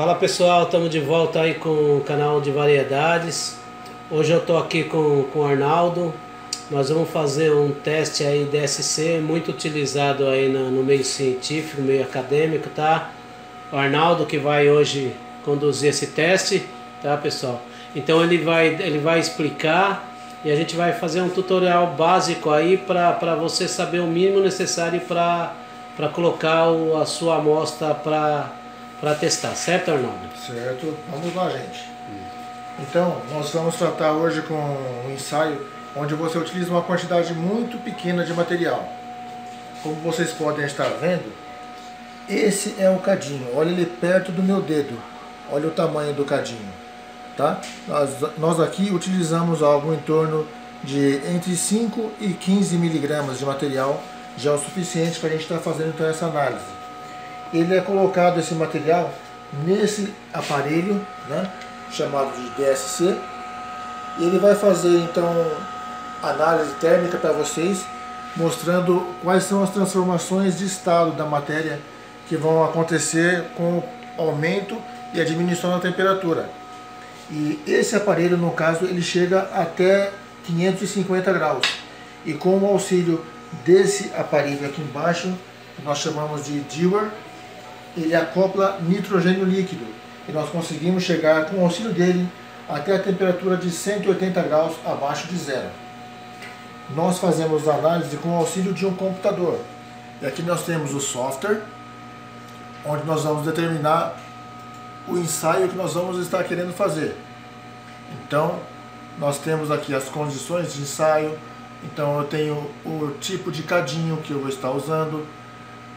Fala pessoal, estamos de volta aí com o canal de variedades. Hoje eu estou aqui com o Arnaldo. Nós vamos fazer um teste aí DSC muito utilizado aí no meio científico, meio acadêmico, tá? O Arnaldo que vai hoje conduzir esse teste, tá pessoal? Então ele vai explicar e a gente vai fazer um tutorial básico aí para você saber o mínimo necessário para colocar a sua amostra para testar, certo, Arnaldo? Certo, vamos lá, gente. Então, nós vamos tratar hoje com um ensaio onde você utiliza uma quantidade muito pequena de material. Como vocês podem estar vendo, esse é o cadinho. Olha ele perto do meu dedo. Olha o tamanho do cadinho, tá? Nós aqui utilizamos algo em torno de entre 5 e 15 miligramas de material, já é o suficiente para a gente estar fazendo então essa análise. Ele é colocado, esse material, nesse aparelho, né, chamado de DSC, e ele vai fazer então análise térmica para vocês, mostrando quais são as transformações de estado da matéria que vão acontecer com o aumento e a diminuição da temperatura. E esse aparelho, no caso, ele chega até 550 graus. E com o auxílio desse aparelho aqui embaixo, que nós chamamos de Dewar, ele acopla nitrogênio líquido. E nós conseguimos chegar, com o auxílio dele, até a temperatura de 180 graus abaixo de zero. Nós fazemos a análise com o auxílio de um computador. E aqui nós temos o software, onde nós vamos determinar o ensaio que nós vamos estar querendo fazer. Então, nós temos aqui as condições de ensaio. Então eu tenho o tipo de cadinho que eu vou estar usando,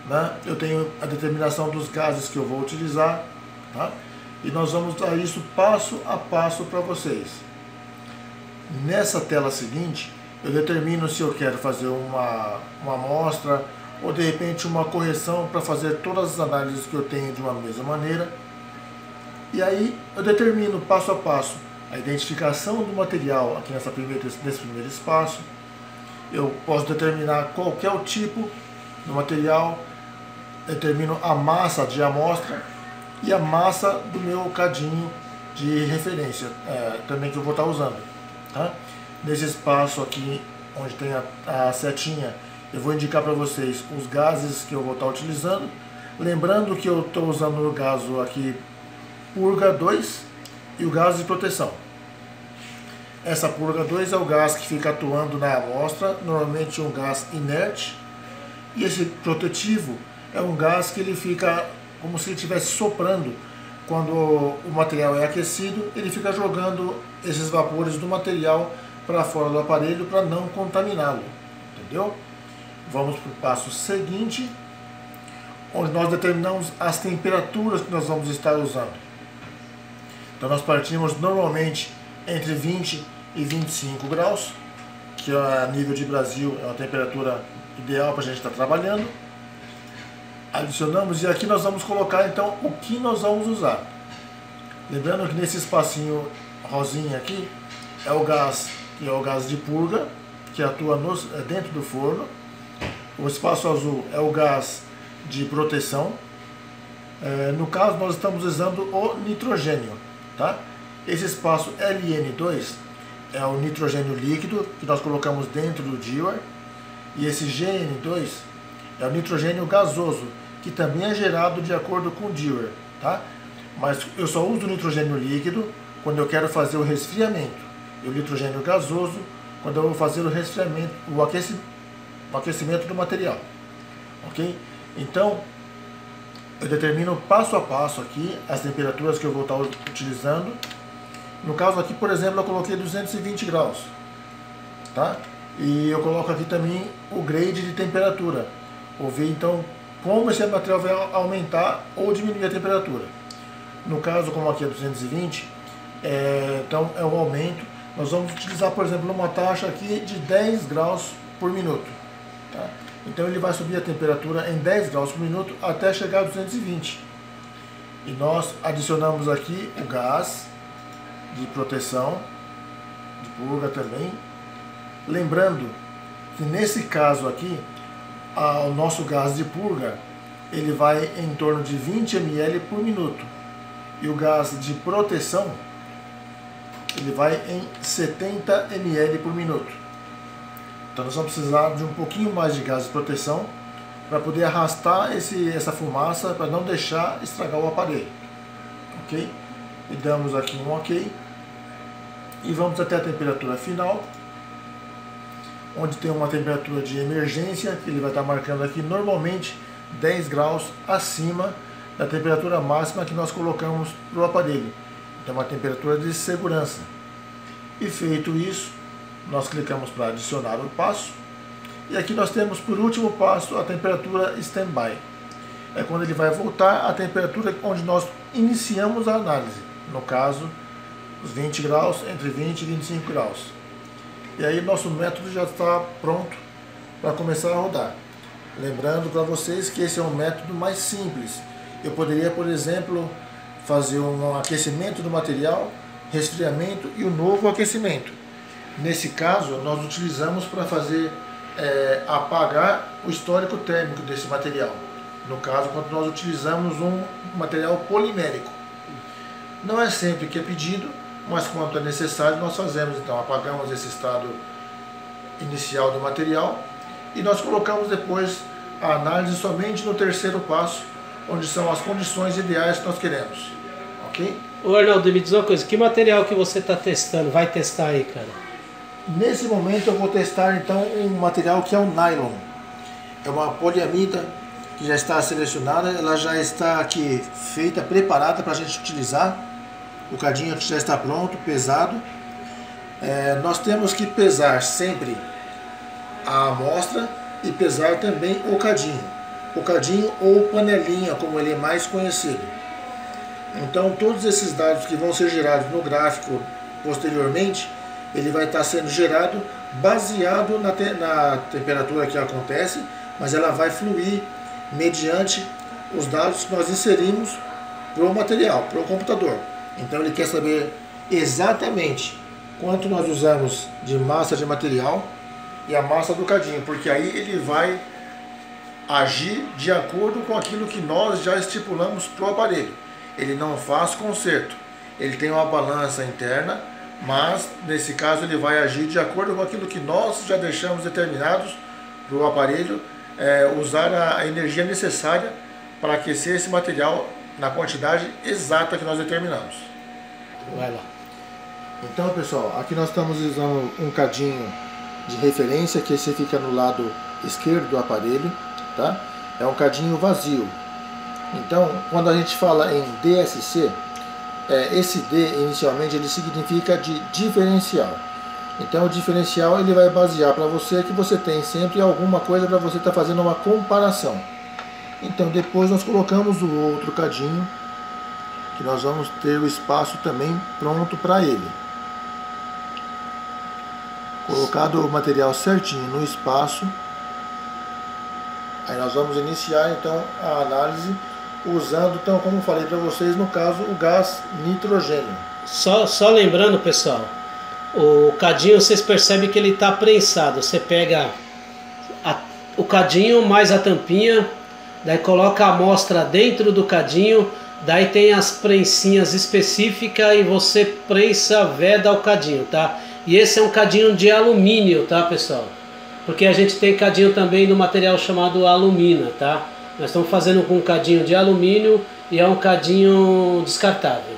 né? Eu tenho a determinação dos gases que eu vou utilizar, tá? E nós vamos dar isso passo a passo para vocês. Nessa tela seguinte, eu determino se eu quero fazer uma amostra ou de repente uma correção para fazer todas as análises que eu tenho de uma mesma maneira. E aí eu determino passo a passo a identificação do material aqui nesse primeiro espaço. Eu posso determinar qual é o tipo do material, determino a massa de amostra e a massa do meu cadinho de referência, também que eu vou estar usando, tá? Nesse espaço aqui, onde tem a setinha, eu vou indicar para vocês os gases que eu vou estar utilizando. Lembrando que eu estou usando o gás aqui Purga 2 e o gás de proteção. Essa Purga 2 é o gás que fica atuando na amostra, normalmente um gás inerte. E esse protetivo é um gás que ele fica como se ele estivesse soprando. Quando o material é aquecido, ele fica jogando esses vapores do material para fora do aparelho para não contaminá-lo. Entendeu? Vamos para o passo seguinte, onde nós determinamos as temperaturas que nós vamos estar usando. Então nós partimos normalmente entre 20 e 25 graus, que a nível de Brasil é uma temperatura ideal para a gente estar trabalhando. Adicionamos e aqui nós vamos colocar então o que nós vamos usar. Lembrando que nesse espacinho rosinha aqui é o gás, que é o gás de purga, que atua dentro do forno. O espaço azul é o gás de proteção. No caso nós estamos usando o nitrogênio, tá? Esse espaço LN2 é o nitrogênio líquido que nós colocamos dentro do Dewar. E esse GN2 é o nitrogênio gasoso, que também é gerado de acordo com o Dewar, tá? Mas eu só uso o nitrogênio líquido quando eu quero fazer o resfriamento. E o nitrogênio gasoso quando eu vou fazer o resfriamento, o aquecimento do material. Ok? Então, eu determino passo a passo aqui as temperaturas que eu vou estar utilizando. No caso aqui, por exemplo, eu coloquei 220 graus, tá? E eu coloco aqui também o grade de temperatura. Vou ver então como esse material vai aumentar ou diminuir a temperatura. No caso, como aqui é 220, então é um aumento. Nós vamos utilizar, por exemplo, uma taxa aqui de 10 graus por minuto, tá? Então ele vai subir a temperatura em 10 graus por minuto até chegar a 220. E nós adicionamos aqui o gás de proteção, de purga também. Lembrando que nesse caso aqui, o nosso gás de purga, ele vai em torno de 20 ml por minuto. E o gás de proteção, ele vai em 70 ml por minuto. Então nós vamos precisar de um pouquinho mais de gás de proteção para poder arrastar essa fumaça, para não deixar estragar o aparelho. Ok? E damos aqui um ok. E vamos até a temperatura final, onde tem uma temperatura de emergência, que ele vai estar marcando aqui normalmente 10 graus acima da temperatura máxima que nós colocamos para o aparelho. Então uma temperatura de segurança. E feito isso, nós clicamos para adicionar o passo. E aqui nós temos por último passo a temperatura standby. É quando ele vai voltar à temperatura onde nós iniciamos a análise. No caso, os 20 graus, entre 20 e 25 graus. E aí nosso método já está pronto para começar a rodar. Lembrando para vocês que esse é um método mais simples. Eu poderia, por exemplo, fazer um aquecimento do material, resfriamento e um novo aquecimento. Nesse caso, nós utilizamos para fazer apagar o histórico térmico desse material. No caso, quando nós utilizamos um material polimérico. Não é sempre que é pedido, mas quando é necessário nós fazemos. Então apagamos esse estado inicial do material e nós colocamos depois a análise somente no terceiro passo, onde são as condições ideais que nós queremos. Ok? Ô Arnaldo, me diz uma coisa, que material que você está testando, vai testar aí, cara? Nesse momento eu vou testar então um material que é o nylon. É uma poliamida que já está selecionada, ela já está aqui feita, preparada para a gente utilizar. O cadinho já está pronto, pesado. Nós temos que pesar sempre a amostra e pesar também o cadinho. O cadinho ou panelinha, como ele é mais conhecido. Então todos esses dados que vão ser gerados no gráfico posteriormente, ele vai estar sendo gerado baseado na temperatura que acontece, mas ela vai fluir mediante os dados que nós inserimos para o material, para o computador. Então ele quer saber exatamente quanto nós usamos de massa de material e a massa do cadinho, porque aí ele vai agir de acordo com aquilo que nós já estipulamos para o aparelho. Ele não faz conserto, ele tem uma balança interna, mas nesse caso ele vai agir de acordo com aquilo que nós já deixamos determinados para o aparelho usar a energia necessária para aquecer esse material na quantidade exata que nós determinamos. Vai lá. Então pessoal, aqui nós estamos usando um cadinho de referência, que esse fica no lado esquerdo do aparelho, tá? É um cadinho vazio. Então, quando a gente fala em DSC, esse D inicialmente ele significa de diferencial. Então o diferencial ele vai basear para você que você tem sempre alguma coisa para você estar fazendo uma comparação. Então depois nós colocamos o outro cadinho, que nós vamos ter o espaço também pronto para ele. Colocado o material certinho no espaço, aí nós vamos iniciar então a análise usando, então, como eu falei para vocês, no caso o gás nitrogênio. Só lembrando, pessoal, o cadinho vocês percebem que ele está prensado. Você pega o cadinho mais a tampinha, daí coloca a amostra dentro do cadinho, daí tem as prensinhas específicas e você prensa, veda o cadinho, tá? E esse é um cadinho de alumínio, tá, pessoal? Porque a gente tem cadinho também do material chamado alumina, tá? Nós estamos fazendo com um cadinho de alumínio e é um cadinho descartável.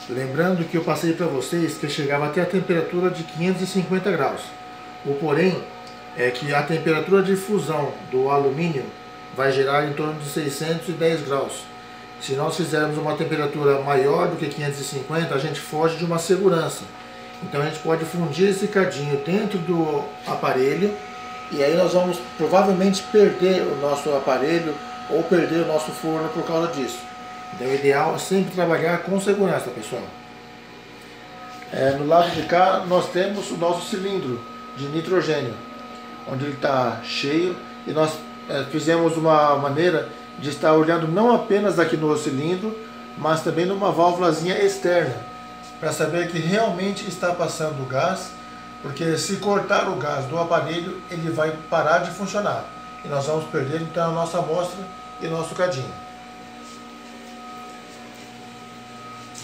Lembrando que eu passei para vocês que chegava até a temperatura de 550 graus. O porém é que a temperatura de fusão do alumínio vai gerar em torno de 610 graus. Se nós fizermos uma temperatura maior do que 550, a gente foge de uma segurança. Então a gente pode fundir esse cadinho dentro do aparelho e aí nós vamos provavelmente perder o nosso aparelho ou perder o nosso forno por causa disso. Então o ideal é sempre trabalhar com segurança, pessoal. No lado de cá nós temos o nosso cilindro de nitrogênio, onde ele está cheio, e nós fizemos uma maneira de estar olhando não apenas aqui no cilindro, mas também numa válvulazinha externa, para saber que realmente está passando o gás, porque se cortar o gás do aparelho, ele vai parar de funcionar, e nós vamos perder então a nossa amostra e o nosso cadinho.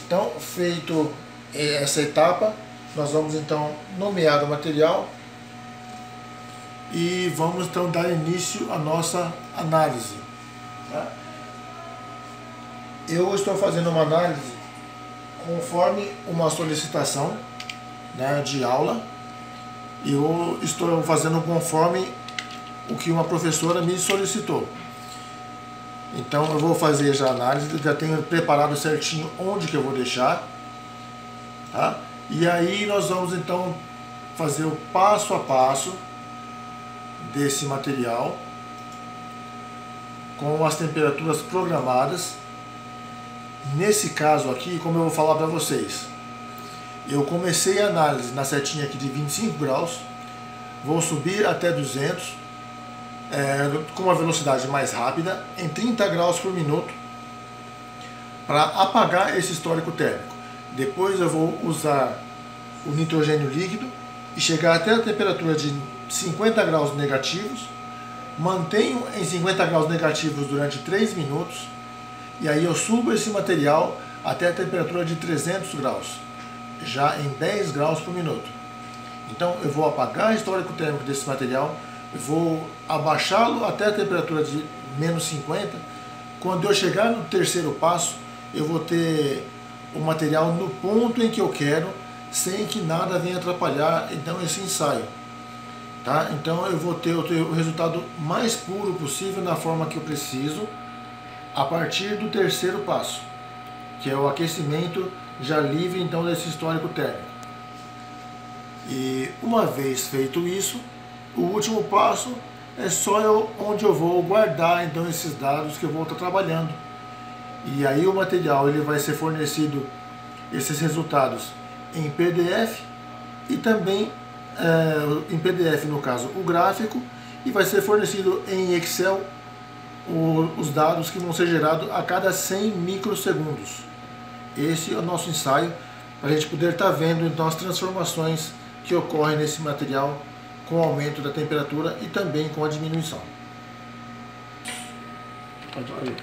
Então, feito essa etapa, nós vamos então nomear o material e vamos então dar início à nossa análise. Tá? Eu estou fazendo uma análise conforme uma solicitação, né, de aula. Eu estou fazendo conforme o que uma professora me solicitou. Então eu vou fazer já a análise, já tenho preparado certinho onde que eu vou deixar, tá? E aí nós vamos então fazer o passo a passo desse material com as temperaturas programadas. Nesse caso aqui, como eu vou falar para vocês, eu comecei a análise na setinha aqui de 25 graus, vou subir até 200, com uma velocidade mais rápida, em 30 graus por minuto, para apagar esse histórico térmico. Depois eu vou usar o nitrogênio líquido e chegar até a temperatura de 50 graus negativos, mantenho em 50 graus negativos durante 3 minutos, e aí eu subo esse material até a temperatura de 300 graus, já em 10 graus por minuto. Então eu vou apagar o histórico térmico desse material, eu vou abaixá-lo até a temperatura de menos 50. Quando eu chegar no terceiro passo, eu vou ter o material no ponto em que eu quero, sem que nada venha atrapalhar então esse ensaio. Tá? Então eu vou ter o resultado mais puro possível na forma que eu preciso, a partir do terceiro passo, que é o aquecimento já livre então desse histórico térmico. E uma vez feito isso, o último passo é só onde eu vou guardar então esses dados que eu vou estar trabalhando. E aí o material ele vai ser fornecido, esses resultados, em PDF e também em PDF no caso o gráfico, e vai ser fornecido em Excel os dados que vão ser gerados a cada 100 microsegundos. Esse é o nosso ensaio, para a gente poder estar vendo então as transformações que ocorrem nesse material com o aumento da temperatura e também com a diminuição. Pode colocar.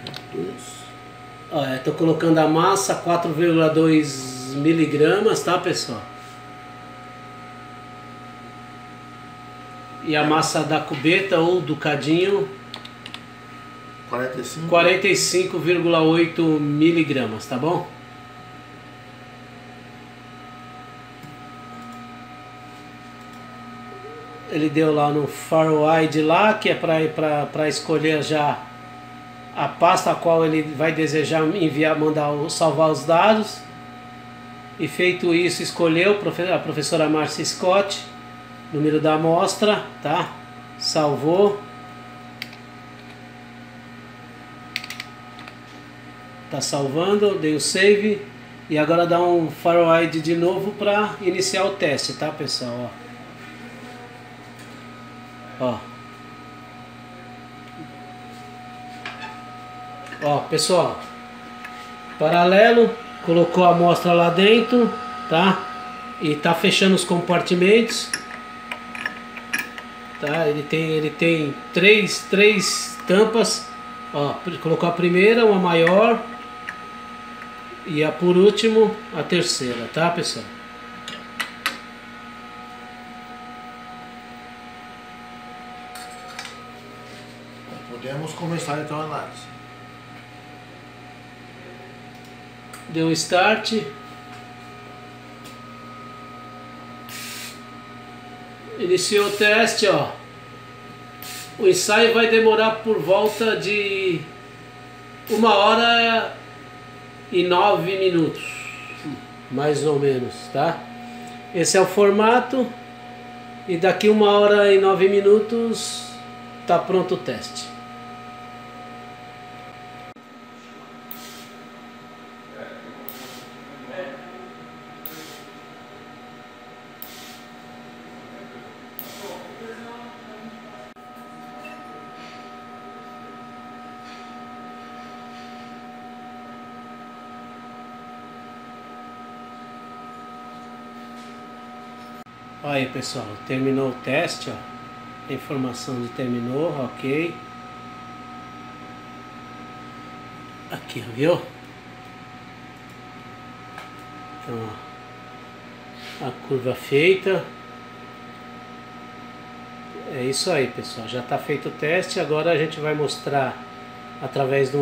Estou colocando a massa 4,2 miligramas, tá, pessoal? E a massa da cubeta ou do cadinho 45,8 miligramas, tá bom? Ele deu lá no Farwide lá, que é para escolher já a pasta a qual ele vai desejar enviar, salvar os dados. E feito isso, escolheu a professora Marcia Scott, número da amostra, tá? Salvou. Tá salvando, dei o save. E agora dá um Farwide de novo para iniciar o teste, tá, pessoal? Ó, pessoal, paralelo, colocou a amostra lá dentro, tá? E tá fechando os compartimentos, tá? Ele tem três tampas, ó, colocou a primeira, uma maior, e a por último, a terceira, tá, pessoal? Podemos começar então a análise. Deu start. Iniciou o teste, ó. O ensaio vai demorar por volta de 1h09, mais ou menos, tá? Esse é o formato. E daqui 1h09 tá pronto o teste. Aí, pessoal, terminou o teste, ó. A informação de terminou, ok. Aqui, viu? Então, a curva feita. É isso aí, pessoal, já está feito o teste. Agora a gente vai mostrar através da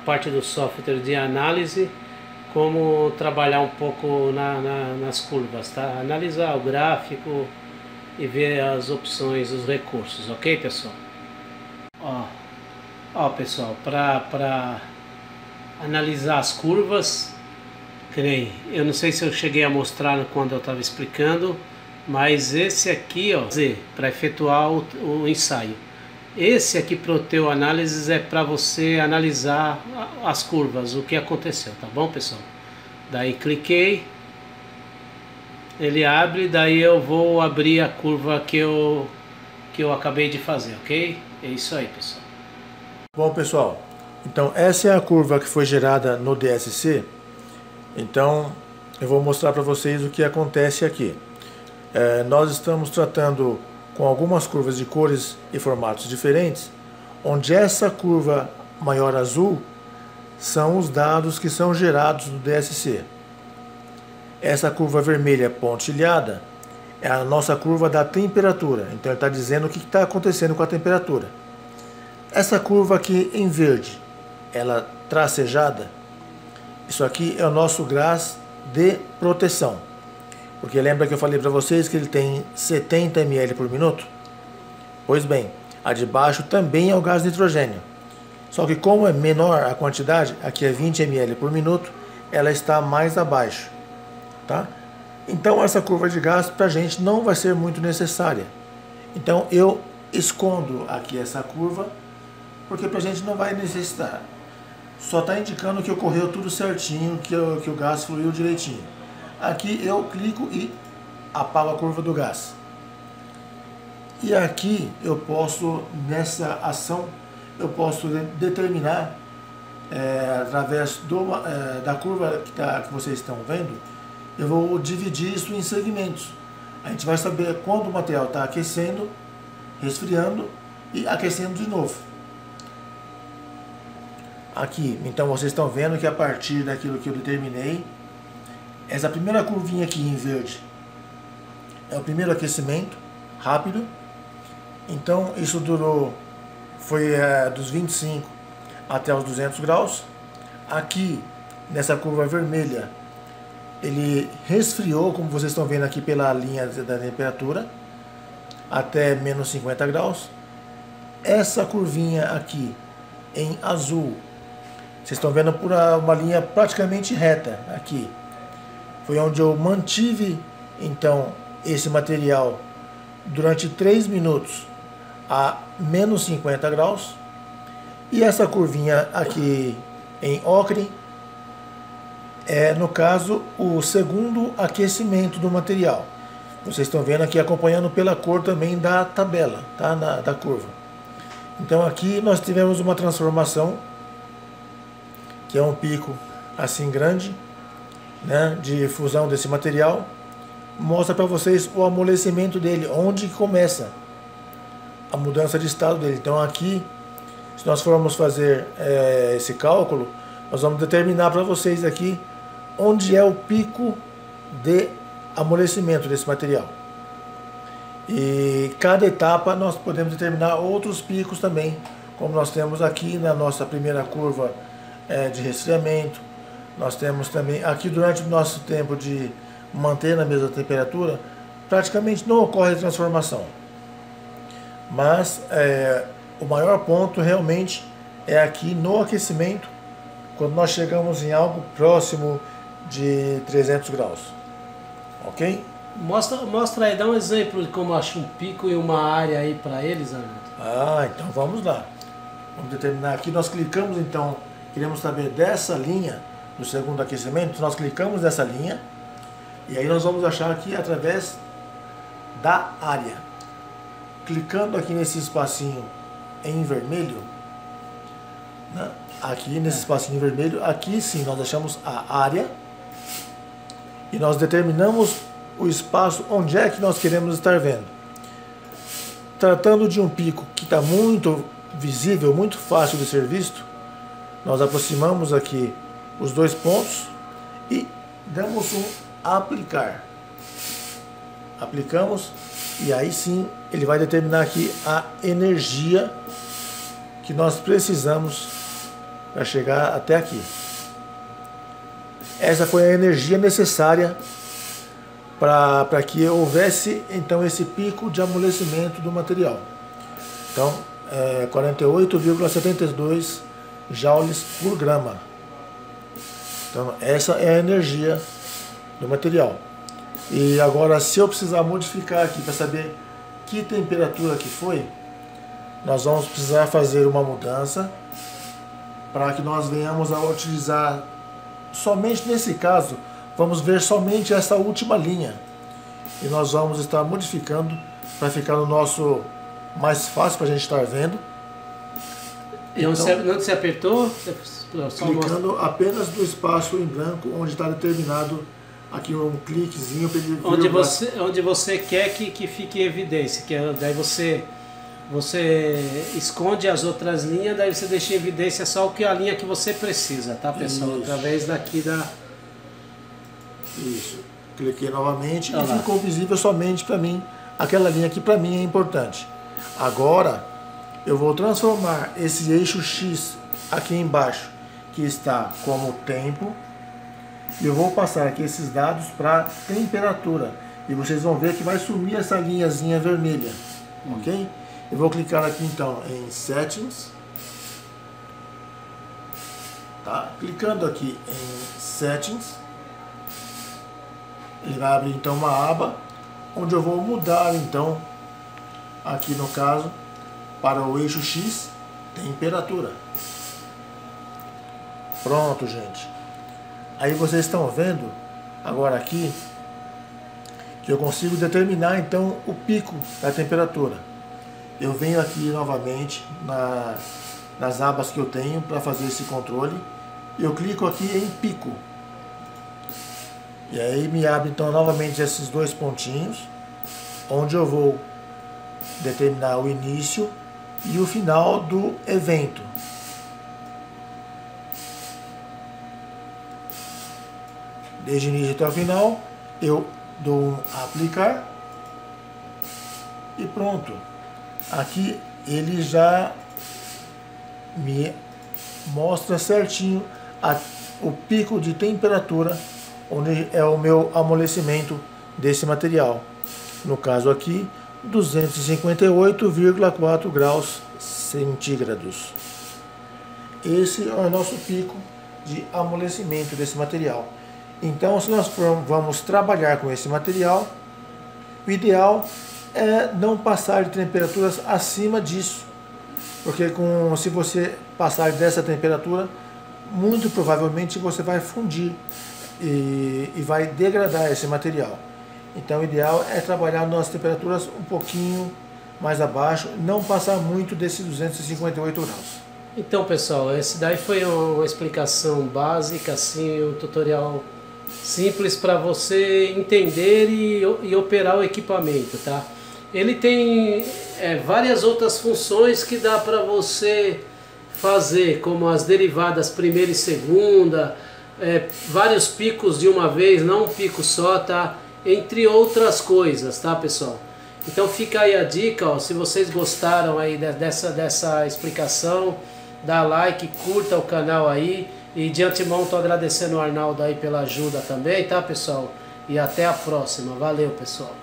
parte do software de análise como trabalhar um pouco nas curvas, tá? Analisar o gráfico e ver as opções, os recursos, ok, pessoal? Ó pessoal, para analisar as curvas, eu não sei se eu cheguei a mostrar quando eu estava explicando, mas esse aqui, ó, para efetuar o ensaio. Esse aqui para o teu análise é para você analisar as curvas, o que aconteceu, tá bom, pessoal? Daí cliquei, ele abre, daí eu vou abrir a curva que eu acabei de fazer, ok? É isso aí, pessoal. Bom, pessoal, então essa é a curva que foi gerada no DSC. Então eu vou mostrar para vocês o que acontece aqui. Nós estamos tratando com algumas curvas de cores e formatos diferentes, onde essa curva maior azul são os dados que são gerados no DSC. Essa curva vermelha pontilhada é a nossa curva da temperatura, então ele está dizendo o que está acontecendo com a temperatura. Essa curva aqui em verde, ela tracejada, isso aqui é o nosso gás de proteção. Porque lembra que eu falei para vocês que ele tem 70 ml por minuto? Pois bem, a de baixo também é o gás nitrogênio. Só que como é menor a quantidade, aqui é 20 ml por minuto, ela está mais abaixo. Tá? Então essa curva de gás para a gente não vai ser muito necessária. Então eu escondo aqui essa curva, porque para a gente não vai necessitar. Só está indicando que ocorreu tudo certinho, que o gás fluiu direitinho. Aqui eu clico e apago a curva do gás. E aqui eu posso, nessa ação, eu posso determinar, através da curva que vocês estão vendo, eu vou dividir isso em segmentos. A gente vai saber quando o material está aquecendo, resfriando e aquecendo de novo. Aqui, então vocês estão vendo que a partir daquilo que eu determinei, essa primeira curvinha aqui em verde é o primeiro aquecimento rápido. Então isso foi dos 25 até os 200 graus. Aqui nessa curva vermelha ele resfriou, como vocês estão vendo aqui pela linha da temperatura, até menos 50 graus. Essa curvinha aqui em azul, vocês estão vendo por uma linha praticamente reta aqui. Foi onde eu mantive, então, esse material durante 3 minutos a menos 50 graus. E essa curvinha aqui em ocre é, no caso, o segundo aquecimento do material. Vocês estão vendo aqui, acompanhando pela cor também da tabela, tá? Da curva. Então aqui nós tivemos uma transformação, que é um pico assim grande, né, de fusão desse material. Mostra para vocês o amolecimento dele, onde começa a mudança de estado dele. Então aqui, se nós formos fazer esse cálculo, nós vamos determinar para vocês aqui onde é o pico de amolecimento desse material. E cada etapa nós podemos determinar outros picos também, como nós temos aqui na nossa primeira curva de resfriamento. Nós temos também, aqui durante o nosso tempo de manter na mesma temperatura, praticamente não ocorre transformação. Mas o maior ponto realmente é aqui no aquecimento, quando nós chegamos em algo próximo de 300 graus. Ok? Mostra aí, dá um exemplo de como acha um pico e uma área aí para eles, Arnaldo. Então vamos lá. Vamos determinar aqui, nós clicamos então, queremos saber dessa linha, do segundo aquecimento, nós clicamos nessa linha, e aí nós vamos achar aqui através da área. Clicando aqui nesse espacinho em vermelho, né? Aqui nesse espacinho vermelho, aqui sim nós achamos a área, e nós determinamos o espaço onde é que nós queremos estar vendo. Tratando de um pico que está muito visível, muito fácil de ser visto, nós aproximamos aqui os dois pontos e damos um aplicar. Aplicamos e aí sim ele vai determinar aqui a energia que nós precisamos para chegar até aqui. Essa foi a energia necessária para que houvesse então esse pico de amolecimento do material. Então, 48,72 joules por grama. Então, essa é a energia do material. E agora, se eu precisar modificar aqui para saber que temperatura que foi, nós vamos precisar fazer uma mudança para que nós venhamos a utilizar, somente nesse caso, vamos ver somente essa última linha. E nós vamos estar modificando para ficar no nosso mais fácil para a gente estar vendo. E então, onde você apertou? Só clicando apenas no espaço em branco onde está determinado aqui um cliquezinho para ele ver onde você quer que fique em evidência, daí você esconde as outras linhas, daí você deixa em evidência só a linha que você precisa, tá, pessoal? Isso. Através daqui da... Isso. Cliquei novamente e ficou visível somente para mim, aquela linha que para mim é importante. Agora eu vou transformar esse eixo X aqui embaixo, que está como tempo, e eu vou passar aqui esses dados para temperatura. E vocês vão ver que vai sumir essa linhazinha vermelha, ok? Eu vou clicar aqui então em Settings. Tá? Clicando aqui em Settings, ele vai abrir então uma aba onde eu vou mudar então, aqui no caso, para o eixo X, temperatura. Pronto, gente. Aí vocês estão vendo agora aqui que eu consigo determinar então o pico da temperatura. Eu venho aqui novamente nas abas que eu tenho para fazer esse controle. Eu clico aqui em pico. E aí me abre então novamente esses dois pontinhos, onde eu vou determinar o início e o final do evento. Desde o início até o final, eu dou um aplicar e pronto. Aqui ele já me mostra certinho o pico de temperatura, onde é o meu amolecimento desse material. No caso aqui, 258,4 graus centígrados. Esse é o nosso pico de amolecimento desse material. Então, se nós vamos trabalhar com esse material, o ideal é não passar de temperaturas acima disso, porque se você passar dessa temperatura, muito provavelmente você vai fundir e vai degradar esse material. Então, o ideal é trabalhar nas temperaturas um pouquinho mais abaixo, não passar muito desses 258 graus. Então, pessoal, esse daí foi uma explicação básica, assim, um tutorial simples para você entender e operar o equipamento, tá? Ele tem várias outras funções que dá para você fazer, como as derivadas primeira e segunda, vários picos de uma vez, não um pico só, tá? Entre outras coisas, tá, pessoal? Então fica aí a dica, ó, se vocês gostaram aí dessa explicação, dá like, curta o canal aí. E de antemão estou agradecendo o Arnaldo aí pela ajuda também, tá, pessoal? E até a próxima. Valeu, pessoal.